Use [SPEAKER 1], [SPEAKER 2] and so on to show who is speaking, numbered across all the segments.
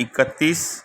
[SPEAKER 1] 31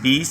[SPEAKER 1] 20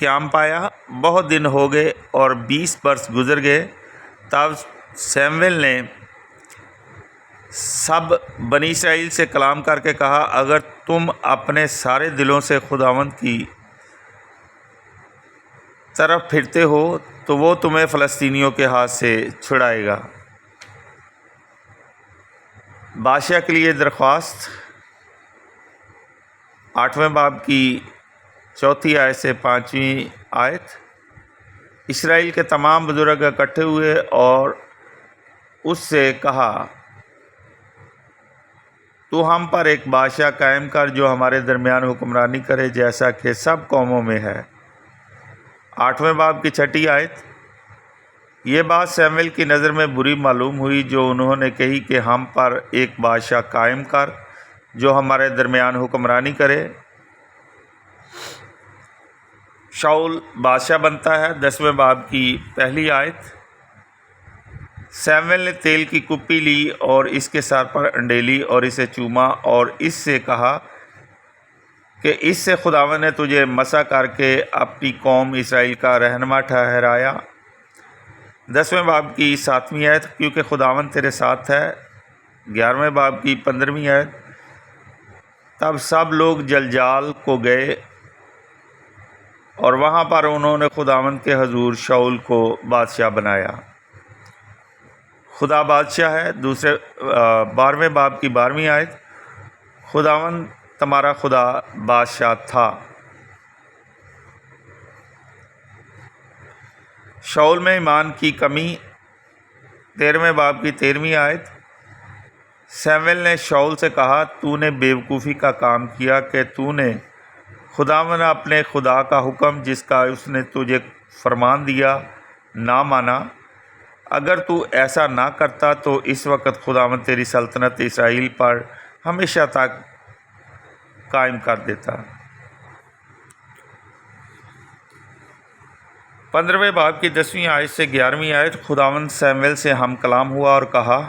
[SPEAKER 1] قیام پایا۔ بہت دن ہو گئے اور 20 برس گزر گئے۔ تب سیمویل نے سب بنی اسرائیل سے کلام کر کے کہا، اگر تم اپنے سارے دلوں سے خداوند کی طرف پھرتے ہو تو وہ تمہیں فلسطینیوں کے ہاتھ سے چھڑائے گا۔ بادشاہ کے لیے درخواست، 8ویں باب کی 4 آیت سے 5ویں آیت۔ اسرائیل کے تمام بزرگ اکٹھے ہوئے اور اس سے کہا، تو ہم پر ایک بادشاہ قائم کر جو ہمارے درمیان حکمرانی کرے جیسا کہ سب قوموں میں ہے۔ 8ویں باب کی 6 آیت۔ یہ بات سیمویل کی نظر میں بری معلوم ہوئی جو انہوں نے کہی کہ ہم پر ایک بادشاہ قائم کر جو ہمارے درمیان حکمرانی کرے۔ شاؤل بادشاہ بنتا ہے۔ 10ویں باب کی 1 آیت۔ سیمویل نے تیل کی کپی لی اور اس کے سر پر انڈیلی اور اسے چوما اور اس سے کہا کہ اس سے خداوند نے تجھے مسح کر کے اپنی قوم اسرائیل کا رہنما ٹھہرایا۔ 10ویں باب کی 7ویں آیت۔ کیونکہ خداوند تیرے ساتھ ہے۔ 11ویں باب کی 15ویں آیت۔ تب سب لوگ جلجال کو گئے اور وہاں پر انہوں نے خداوند کے حضور شاؤل کو بادشاہ بنایا۔ خدا بادشاہ ہے۔ 12ویں باب کی 12ویں آیت۔ خداوند تمہارا خدا بادشاہ تھا۔ شاؤل میں ایمان کی کمی، 13ویں باب کی 13ویں آیت۔ سیمویل نے شاؤل سے کہا، تو نے بیوقوفی کا کام کیا کہ تو نے خداوند اپنے خدا کا حکم جس کا اس نے تجھے فرمان دیا نہ مانا۔ اگر تو ایسا نہ کرتا تو اس وقت خداوند تیری سلطنت اسرائیل پر ہمیشہ تک قائم کر دیتا۔ 15ویں باب کی 10ویں آیت سے 11ویں آیت۔ خداوند سیمویل سے ہم کلام ہوا اور کہا،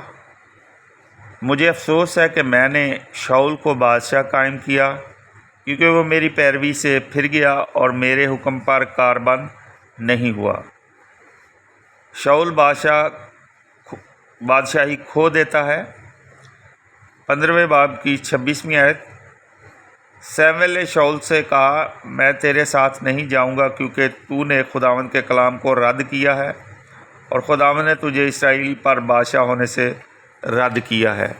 [SPEAKER 1] مجھے افسوس ہے کہ میں نے شاؤل کو بادشاہ قائم کیا کیونکہ وہ میری پیروی سے پھر گیا اور میرے حکم پر کاربند نہیں ہوا۔ شاؤل بادشاہی کھو دیتا ہے۔ 15ویں باب کی 26ویں آیت۔ سیمویل نے شاؤل سے کہا، میں تیرے ساتھ نہیں جاؤں گا کیونکہ تو نے خداوند کے کلام کو رد کیا ہے اور خداوند نے تجھے اسرائیل پر بادشاہ ہونے سے رد کیا ہے۔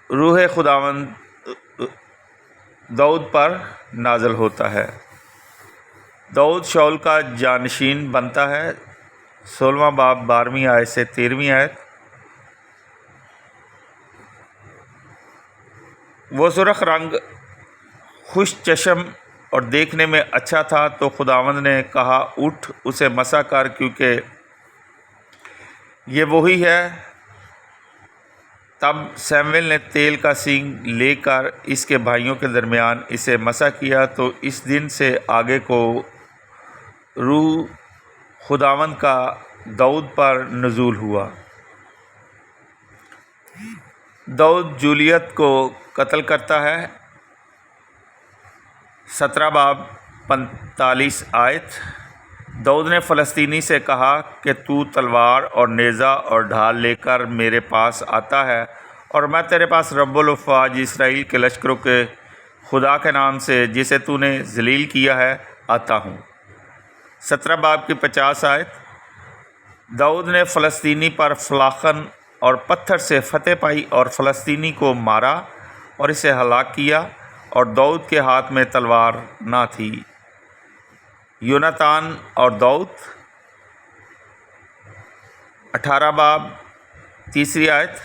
[SPEAKER 1] روح خداوند داؤد پر نازل ہوتا ہے۔ داؤد شاؤل کا جانشین بنتا ہے۔ 16واں باب 12ویں آیت سے 13ویں آیت۔ وہ سرخ رنگ، خوش چشم اور دیکھنے میں اچھا تھا، تو خداوند نے کہا، اٹھ اسے مسح کر کیونکہ یہ وہی ہے۔ تب سیمویل نے تیل کا سینگ لے کر اس کے بھائیوں کے درمیان اسے مسح کیا، تو اس دن سے آگے کو روح خداوند کا داؤد پر نزول ہوا۔ داؤد جولیت کو قتل کرتا ہے۔ 17 باب 45 آیت۔ داؤد نے فلسطینی سے کہا کہ تو تلوار اور نیزہ اور ڈھال لے کر میرے پاس آتا ہے اور میں تیرے پاس رب الافواج اسرائیل کے لشکروں کے خدا کے نام سے جسے تو نے ذلیل کیا ہے آتا ہوں۔ 17 باب کی 50 آیت۔ داؤد نے فلسطینی پر فلاخن اور پتھر سے فتح پائی اور فلسطینی کو مارا اور اسے ہلاک کیا، اور داؤد کے ہاتھ میں تلوار نہ تھی۔ یوناتان اور داؤد۔ 18 باب 3 آیت۔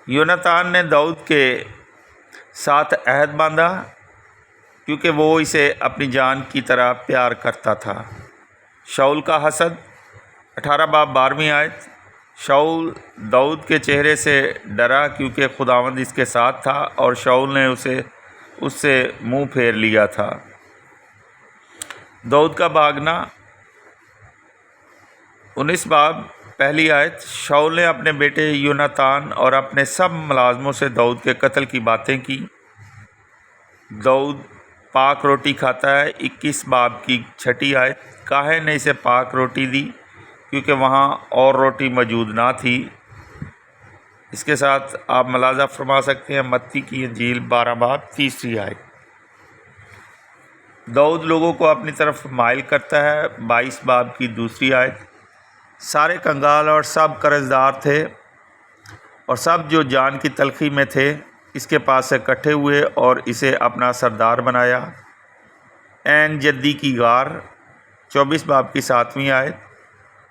[SPEAKER 1] یوناتان نے داؤد کے ساتھ عہد باندھا کیونکہ وہ اسے اپنی جان کی طرح پیار کرتا تھا۔ شاؤل کا حسد۔ 18 باب 12ویں آیت۔ شاؤل داؤد کے چہرے سے ڈرا کیونکہ خداوند اس کے ساتھ تھا اور شاؤل نے اس سے منہ پھیر لیا تھا۔ داؤد کا بھاگنا۔ 19 باب 1 آیت۔ شاؤل نے اپنے بیٹے یوناتان اور اپنے سب ملازموں سے داؤد کے قتل کی باتیں کی۔ داؤد پاک روٹی کھاتا ہے۔ 21 باب کی 6 آیت، کاہے نے اسے پاک روٹی دی کیونکہ وہاں اور روٹی موجود نہ تھی۔ اس کے ساتھ آپ ملاحظہ فرما سکتے ہیں متی کی انجیل 12 باب 3 آیت۔ داؤد لوگوں کو اپنی طرف مائل کرتا ہے۔ 22 باب کی 2 آیت، سارے کنگال اور سب قرض دار تھے اور سب جو جان کی تلخی میں تھے اس کے پاس سے اکٹھے ہوئے اور اسے اپنا سردار بنایا۔ عین جدی کی غار 24 باب کی 7 آیت،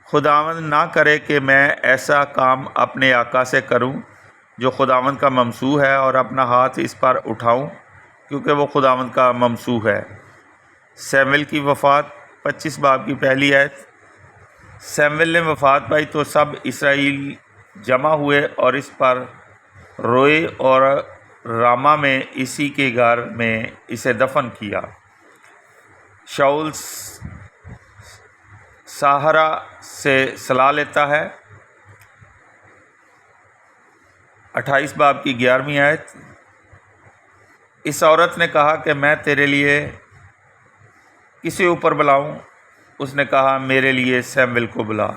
[SPEAKER 1] خداوند نہ کرے کہ میں ایسا کام اپنے آقا سے کروں جو خداوند کا ممسوح ہے اور اپنا ہاتھ اس پر اٹھاؤں کیونکہ وہ خداوند کا ممسوح ہے۔ سیمویل کی وفات 25 باب کی 1 آیت، سیمویل نے وفات پائی تو سب اسرائیل جمع ہوئے اور اس پر روئے اور راما میں اسی کے گھر میں اسے دفن کیا۔ شاؤل ساہرہ سے صلاح لیتا ہے۔ 28 باب کی 11 آیت، اس عورت نے کہا کہ میں تیرے لیے کسے اوپر بلاؤں؟ اس نے کہا میرے لیے سیمویل کو بلا۔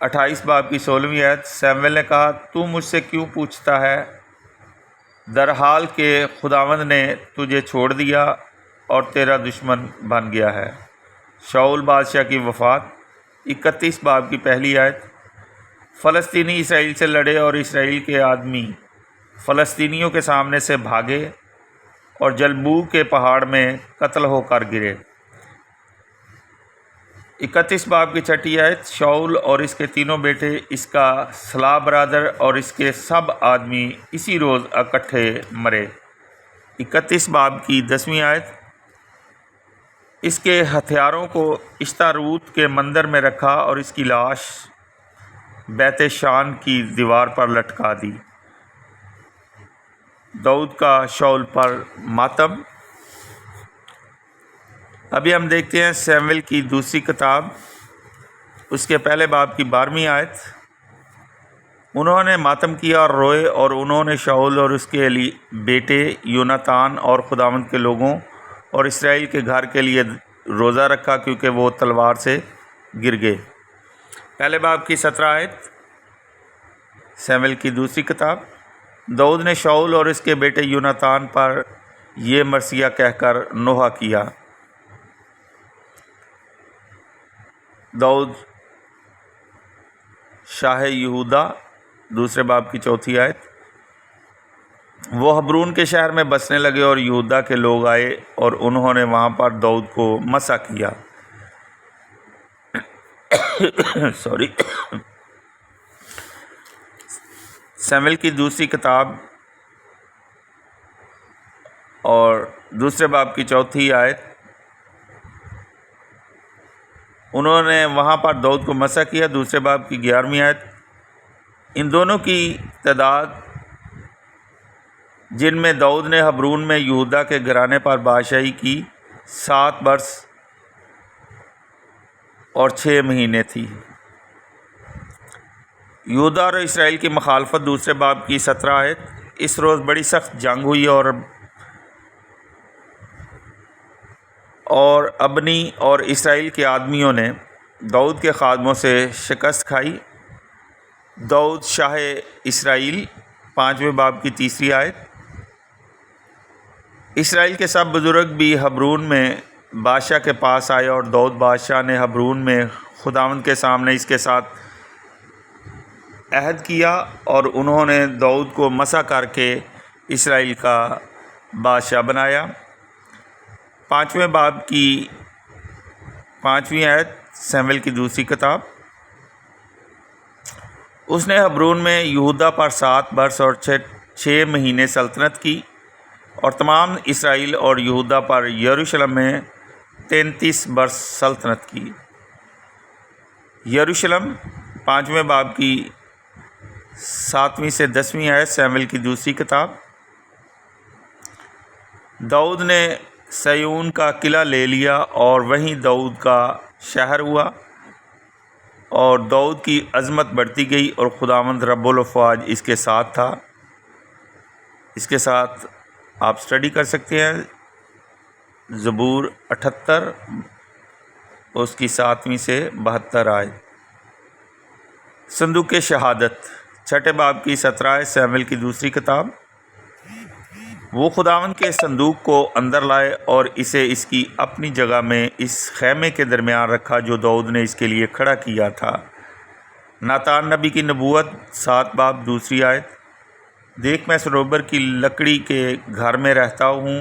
[SPEAKER 1] 28 باب کی 16 آیت، سیمویل نے کہا تو مجھ سے کیوں پوچھتا ہے، درحال کہ خداوند نے تجھے چھوڑ دیا اور تیرا دشمن بن گیا ہے۔ شاؤل بادشاہ کی وفات 31 باب کی 1 آیت، فلسطینی اسرائیل سے لڑے اور اسرائیل کے آدمی فلسطینیوں کے سامنے سے بھاگے اور جلبو کے پہاڑ میں قتل ہو کر گرے۔ 31 باب کی 6 آیت، شاؤل اور اس کے تینوں بیٹے، اس کا صلاح برادر اور اس کے سب آدمی اسی روز اکٹھے مرے۔ 31 باب کی 10 آیت، اس کے ہتھیاروں کو اشتاروت کے مندر میں رکھا اور اس کی لاش بیت شان کی دیوار پر لٹکا دی۔ داؤد کا شاؤل پر ماتم۔ ابھی ہم دیکھتے ہیں سیمویل کی دوسری کتاب، اس کے پہلے باب کی 12 آیت، انہوں نے ماتم کیا اور روئے اور انہوں نے شاؤل اور اس کے بیٹے یوناتان اور خداوند کے لوگوں اور اسرائیل کے گھر کے لیے روزہ رکھا کیونکہ وہ تلوار سے گر گئے۔ پہلے باب کی 17 آیت، سیمویل کی دوسری کتاب، داؤد نے شاؤل اور اس کے بیٹے یوناتان پر یہ مرثیہ کہہ کر نوحہ کیا۔ داؤد شاہ یہودا 2 باب کی 4 آیت، وہ حبرون کے شہر میں بسنے لگے اور یہودا کے لوگ آئے اور انہوں نے وہاں پر داؤد کو مسح کیا۔ سیمویل کی دوسری کتاب اور 2 باب کی 4 آیت، انہوں نے وہاں پر داؤد کو مسح کیا۔ 2 باب کی 11 آیت، ان دونوں کی تعداد جن میں داؤد نے حبرون میں یہودا کے گھرانے پر بادشاہی کی 7 برس اور 6 مہینے تھی۔ یہودا اور اسرائیل کی مخالفت 2 باب کی 17 آیت، اس روز بڑی سخت جنگ ہوئی اور ابنی اور اسرائیل کے آدمیوں نے داؤد کے خادموں سے شکست کھائی۔ داؤد شاہ اسرائیل 5 باب کی 3 آیت، اسرائیل کے سب بزرگ بھی حبرون میں بادشاہ کے پاس آئے اور داؤد بادشاہ نے حبرون میں خداوند کے سامنے اس کے ساتھ عہد کیا اور انہوں نے داؤد کو مسح کر کے اسرائیل کا بادشاہ بنایا۔ 5 باب کی 5 آیت، سیمویل کی دوسری کتاب، اس نے حبرون میں یہودا پر 7 برس اور 6 مہینے سلطنت کی اور تمام اسرائیل اور یہودا پر یروشلم میں 33 برس سلطنت کی۔ یروشلم 5 باب کی 7 سے 10 آیت، سیمویل کی دوسری کتاب، داؤد نے سیون کا قلعہ لے لیا اور وہیں داؤد کا شہر ہوا اور داؤد کی عظمت بڑھتی گئی اور خداوند رب الافواج اس کے ساتھ تھا۔ اس کے ساتھ آپ اسٹڈی کر سکتے ہیں. زبور 78 اس کی 7ویں سے 72 آیت. صندوق شہادت 6 باب کی 17 سیموئیل کی دوسری کتاب. وہ خداوند کے صندوق کو اندر لائے اور اسے اس کی اپنی جگہ میں اس خیمے کے درمیان رکھا جو داؤد نے اس کے لیے کھڑا کیا تھا. ناتان نبی کی نبوت 7 باب دوسری آیت. دیکھ میں سنوبر کی لکڑی کے گھر میں رہتا ہوں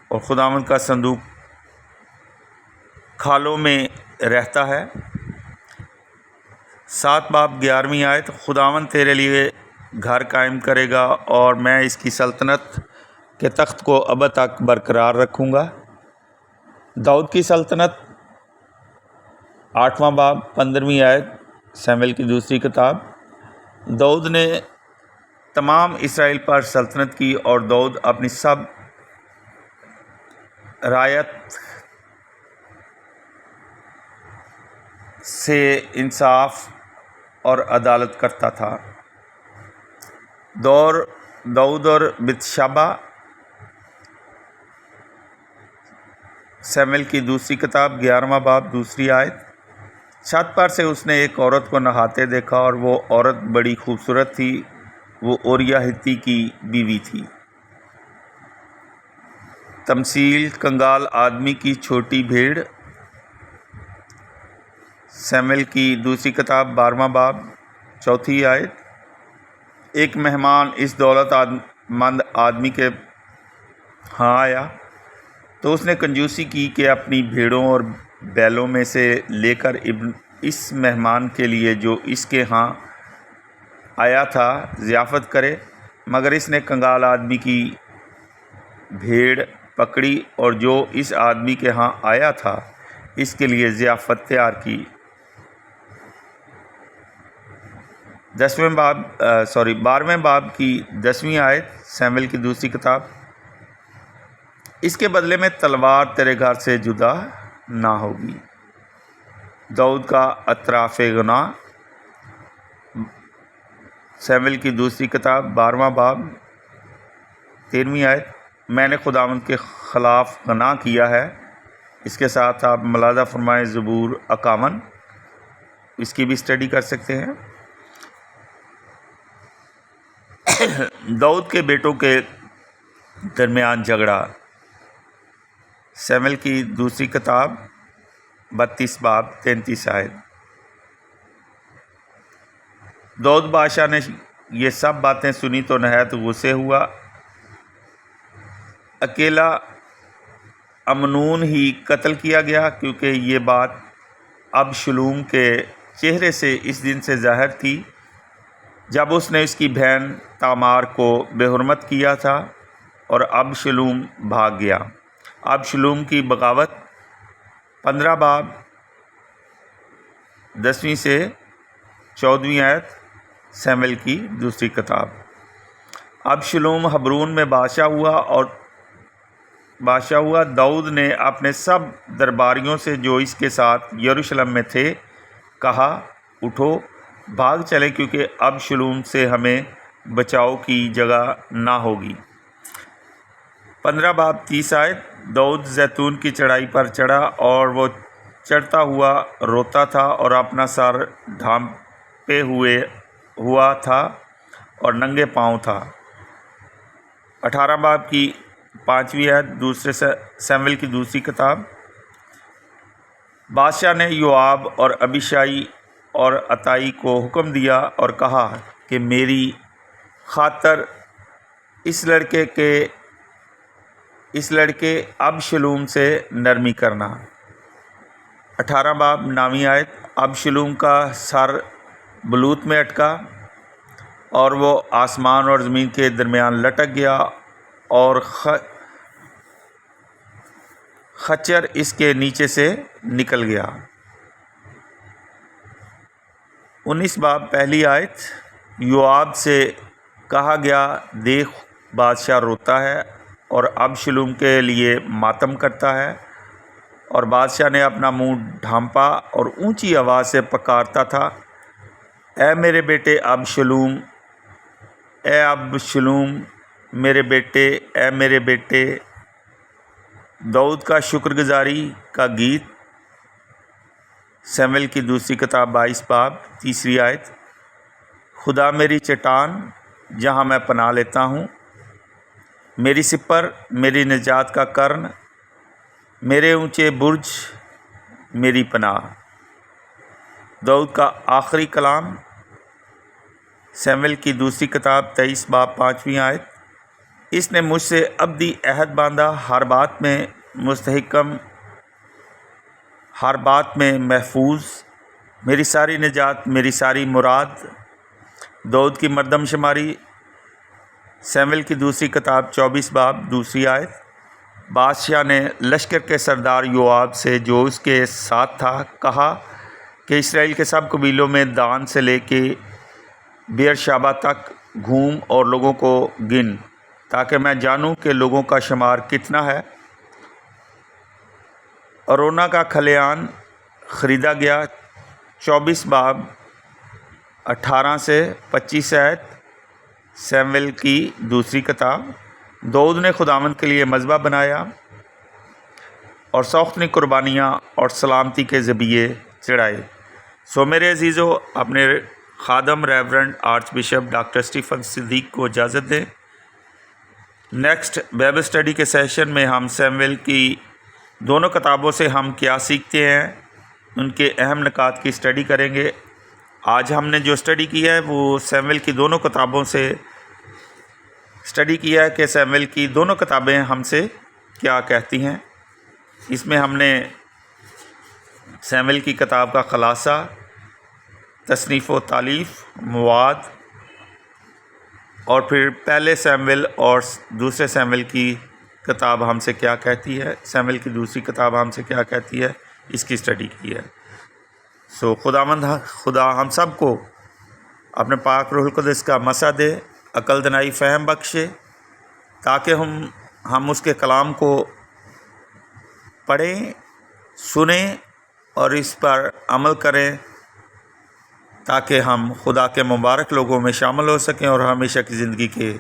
[SPEAKER 1] اور خداوند کا صندوق کھالوں میں رہتا ہے. 7 باب 11ویں آیت. خداوند تیرے لیے گھر قائم کرے گا اور میں اس کی سلطنت کے تخت کو ابد تک برقرار رکھوں گا. داؤد کی سلطنت 8واں باب 15ویں آیت سیموئیل کی دوسری کتاب. داؤد نے تمام اسرائیل پر سلطنت کی اور داؤد اپنی سب رعیت سے انصاف اور عدالت کرتا تھا. داؤد اور بتشبہ سیموئیل کی دوسری کتاب 11واں باب دوسری آیت. چھت پر سے اس نے ایک عورت کو نہاتے دیکھا اور وہ عورت بڑی خوبصورت تھی. وہ اوریہ ہتی کی بیوی تھی. تمثیل کنگال آدمی کی چھوٹی بھیڑ سیموئیل کی دوسری کتاب 12واں باب چوتھی آیت. ایک مہمان اس دولت مند آدمی کے ہاں آیا تو اس نے کنجوسی کی کہ اپنی بھیڑوں اور بیلوں میں سے لے کر اس مہمان کے لیے جو اس کے ہاں آیا تھا ضیافت کرے. مگر اس نے کنگال آدمی کی بھیڑ پکڑی اور جو اس آدمی کے ہاں آیا تھا اس کے لیے ضیافت تیار کی. 12ویں باب کی 10ویں آیت سیموئیل کی دوسری کتاب. اس کے بدلے میں تلوار تیرے گھر سے جدا نہ ہوگی. داؤد کا اطراف گناہ سیموئیل کی دوسری کتاب 12واں باب 13ویں آیت. میں نے خداوند کے خلاف گناہ کیا ہے. اس کے ساتھ آپ ملاحظہ فرمائیں زبور 51 اس کی بھی اسٹڈی کر سکتے ہیں. داؤد کے بیٹوں کے درمیان جھگڑا سیموئیل کی دوسری کتاب 32 باب 33 آیت. داؤد بادشاہ نے یہ سب باتیں سنی تو نہایت غصے ہوا. اکیلا امنون ہی قتل کیا گیا کیونکہ یہ بات ابشلوم کے چہرے سے اس دن سے ظاہر تھی جب اس نے اس کی بہن تامار کو بے حرمت کیا تھا اور ابشلوم بھاگ گیا. ابشلوم کی بغاوت 15 باب 10ویں سے 14ویں آیت سیموئیل کی دوسری کتاب. ابشلوم حبرون میں بادشاہ ہوا. داؤد نے اپنے سب درباریوں سے جو اس کے ساتھ یروشلم میں تھے کہا اٹھو بھاگ چلے کیونکہ ابشلوم سے ہمیں بچاؤ کی جگہ نہ ہوگی. 15 باب 30 آیت. داؤد زیتون کی چڑھائی پر چڑھا اور وہ چڑھتا ہوا روتا تھا اور اپنا سر ڈھانپے ہوا تھا اور ننگے پاؤں تھا. 18 باب کی 5ویں آیت دوسرے سیموئیل کی دوسری کتاب. بادشاہ نے یوآب اور ابیشائی اور عطائی کو حکم دیا اور کہا کہ میری خاطر اس لڑکے ابشلوم سے نرمی کرنا. 18 باب 9ویں آیت. ابشلوم کا سر بلوت میں اٹکا اور وہ آسمان اور زمین کے درمیان لٹک گیا اور خچر اس کے نیچے سے نکل گیا. 19 باب پہلی آیت. یوآب سے کہا گیا دیکھ بادشاہ روتا ہے اور ابشلوم کے لیے ماتم کرتا ہے. اور بادشاہ نے اپنا منہ ڈھانپا اور اونچی آواز سے پکارتا تھا اے میرے بیٹے ابشلوم، اے ابشلوم میرے بیٹے اے میرے بیٹے، داؤد کا شکر گزاری کا گیت، سیموئیل کی دوسری کتاب 22 باب 3 آیت۔ خدا میری چٹان جہاں میں پناہ لیتا ہوں، میری سپر، میری نجات کا کرن، میرے اونچے برج، میری پناہ۔ داؤد کا آخری کلام، سیموئیل کی دوسری کتاب 23 باب 5 آیت۔ اس نے مجھ سے ابدی عہد باندھا، ہر بات میں مستحکم، ہر بات میں محفوظ، میری ساری نجات، میری ساری مراد۔ داؤد کی مردم شماری، سیموئیل کی دوسری کتاب 24 باب 2 آیت۔ بادشاہ نے لشکر کے سردار یوآب سے، جو اس کے ساتھ تھا، کہا کہ اسرائیل کے سب قبیلوں میں دان سے لے کے بیرشابہ تک گھوم اور لوگوں کو گن، تاکہ میں جانوں کہ لوگوں کا شمار کتنا ہے۔ ارونا کا کھلیان خریدا گیا، 24 باب 18 سے 25 آیت، سیموئیل کی دوسری کتاب۔ داؤد نے خداوند کے لیے مذبح بنایا اور سوختنی قربانیاں اور سلامتی کے ذبیحے چڑھائے۔ سو میرے عزیزو، اپنے خادم reverend archbishop doctor Stephen Siddique کو اجازت دیں۔ نیکسٹ بائبل اسٹڈی کے سیشن میں ہم سیموئیل کی دونوں کتابوں سے ہم کیا سیکھتے ہیں، ان کے اہم نکات کی اسٹڈی کریں گے۔ آج ہم نے جو اسٹڈی کیا ہے وہ سیموئیل کی دونوں کتابوں سے اسٹڈی کیا ہے کہ سیموئیل کی دونوں کتابیں ہم سے کیا کہتی ہیں۔ اس میں ہم نے سیموئیل کی کتاب کا خلاصہ، تصنیف و تالیف، مواد، اور پھر پہلے سیموئیل اور دوسرے سیموئیل کی کتاب ہم سے کیا کہتی ہے، سیموئیل کی دوسری کتاب ہم سے کیا کہتی ہے، اس کی اسٹڈی کی ہے۔ سو خدا ہم سب کو اپنے پاک روح القدس کا مسا دے، عقل دانائی فہم بخشے، تاکہ ہم اس کے کلام کو پڑھیں، سنیں اور اس پر عمل کریں، تاکہ ہم خدا کے مبارک لوگوں میں شامل ہو سکیں اور ہمیشہ کی زندگی کے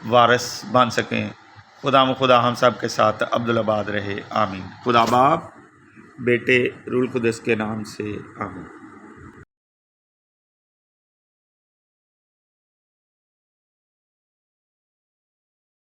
[SPEAKER 1] وارث بن سکیں۔ خدا ہم سب کے ساتھ عبدالآباد رہے، آمین۔ خدا باپ، بیٹے، روح القدس کے نام سے آمین۔